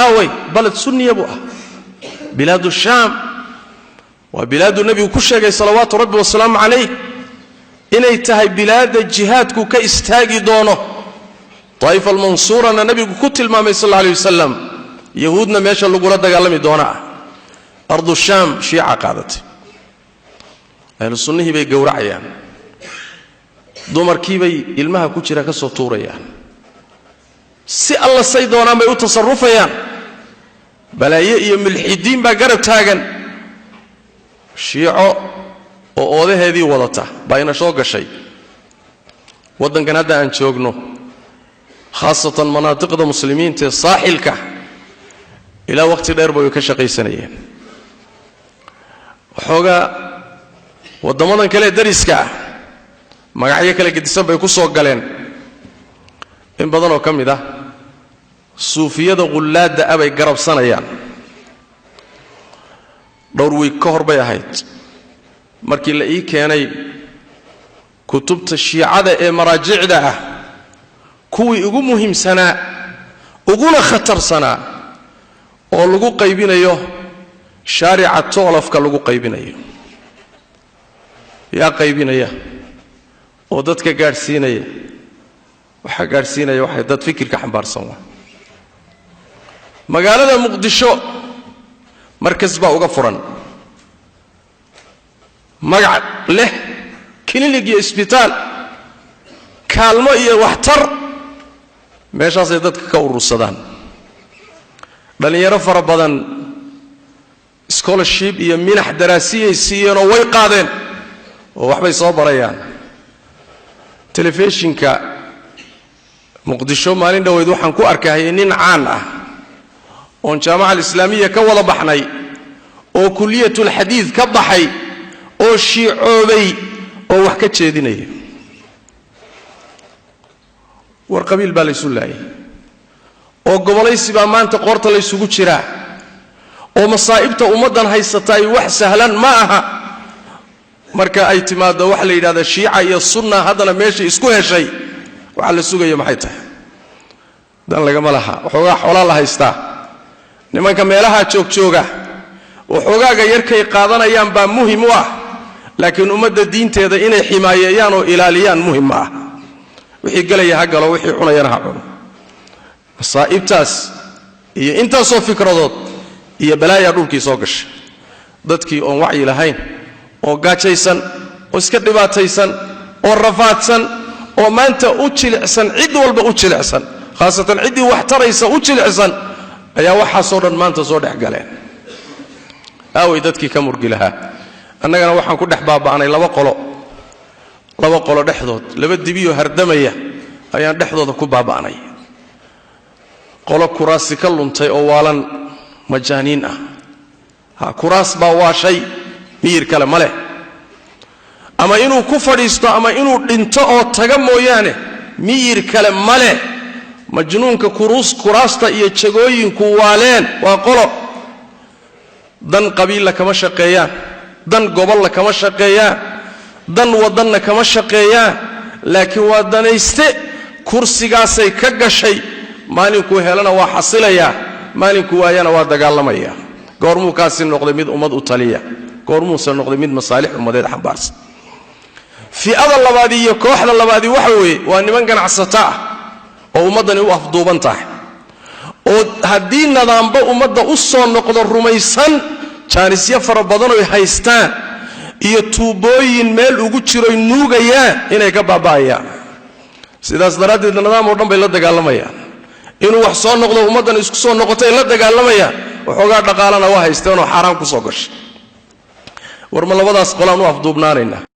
أوي بلد سني أبوها بلاد الشام وبلاد النبي كشة صلوات ربي والسلام عليه إني تهي بلاد الجهاد كاستاجي دونه طائفة المنصورة أن النبي كتل ما صلى الله عليه وسلم يهودنا ماشى اللي قرأت قالمي دونا أرض الشام شيعة قادتي أهل السنة بي قورعيان دومر كيبي إلمها كتيرا كسوطوريان سي الله سيدونا ما يتصرفيان بلا يأيم الحدين بقرب تاغن شيعة وأوذي هذه وضطة باين شوق الشيء ودن كان هذا أن شوقنه خاصة مناطق المسلمين تصاحلك إلى وقت الأربع يكشقي سنين وحوغا ودمنا كلا درسكا ما يحيى كلا قديسان بيكسوا قالين إن بدنوا كم ده صوفية غلاد أبي قرب سنيان دروي كهر بيهايت markii la ii keenay kutubta shiicada ee maraajicda ah kuwii ugu muhiimsanaa uguna khatarsanaa oo lagu qaybinayo shariica toolafka lagu qaybinayo yaa qaybinaya oo dadka gaarsiinaya waxa gaarsiinaya waxa dad fikirka xambaarsan waa magaalada muqdisho markas baa uga furan magac leh klinig iyo isbitaal kaalmo iyo waxtar meeshaas ay dadka ka urursadaan dhalinyaro fara badan scholarship iyo minax daraasiyay siiyeen oo way qaadeen oo waxbay soo barayaan telefishinka muqdisho maalin dhaweyd waxaan ku arkay nin caan ah oo jaamacada islaamiga ka wada baxnay oo kuliyatul hadiith ka baxay oo shiicoobay oo wax ka jeedinaya war qabiil baa la isu laayay oo gobolaysi baa maanta qoorta la isugu jiraa oo masaa'ibta ummadan haysata ay wax sahlan ma aha marka ay timaado wax la yiraahdo shiica iyo sunna hadana meesha isku heshay waxa la sugayo maxay tahay dan laga malaha waxoogaa xoolo la haystaa nimanka meelaha jooga waxoogaaga yarkay qaadanayaan baa muhiim u ah laakiin ummadda diinteeda inay ximaayayaan oo ilaaliyaan muhiim ah wixii galaya ha galo wixii cunayana ha cuno masaa'ibtaas iyo intaasoo fikradood iyo balaaya dhulkii soo gashay dadkii oon wacyi lahayn oo gaajaysan oo iska dhibaataysan oo rafaadsan oo maanta u jilicsan cid walba u jilicsan khaasatan ciddii wax taraysa u jilicsan ayaa waxaasoo dhan maanta soo dhex galeen aaway dadkii ka murgi lahaa annagana waxaan ku dhex baaba'anay laba qolo dhexdood laba dibiyo hardamaya ayaan dhexdooda ku baaba'anay qolo kuraasi ka luntay oo waalan majaaniin ah kuraas baa waa shay miyir kale ma leh ama inuu ku fadhiisto ama inuu dhinto oo taga mooyaane miyir kale ma leh majnuunka kuraasta iyo jagooyinku waaleen waa qolo dan qabiil kama shaqeeyaan dan gobol kama shaqeeyaan dan wadanna kama shaqeeyaan laakiin waa danayste kursigaasay ka gashay maalinku helana waa xasilaya maalinku waayana waa dagaalamaya goormuu kaasi noqday mid ummad u taliya goormuu san noqday mid masaalix ummadeed xambaarsan fi'ada labaad iyo kooxda labaad waxa weeye waa niman ganacsata ah oo ummadani u afduuban tahay oo haddii nidaamba ummadda u soo noqdo rumaysan jaanisyo fara badan oo haystaan iyo tuubooyin meel ugu jiro nuugayaan inay ka baaba'ayaan sidaas daradeed nidaam oo dhan bay la dagaalamayaan inuu wax soo noqdo ummadan isku soo noqotay la dagaalamayaan waxoogaa dhaqaalana waa haysteen oo xaraan ku soo gashay war ma labadaas qolaan u afduubnaanayna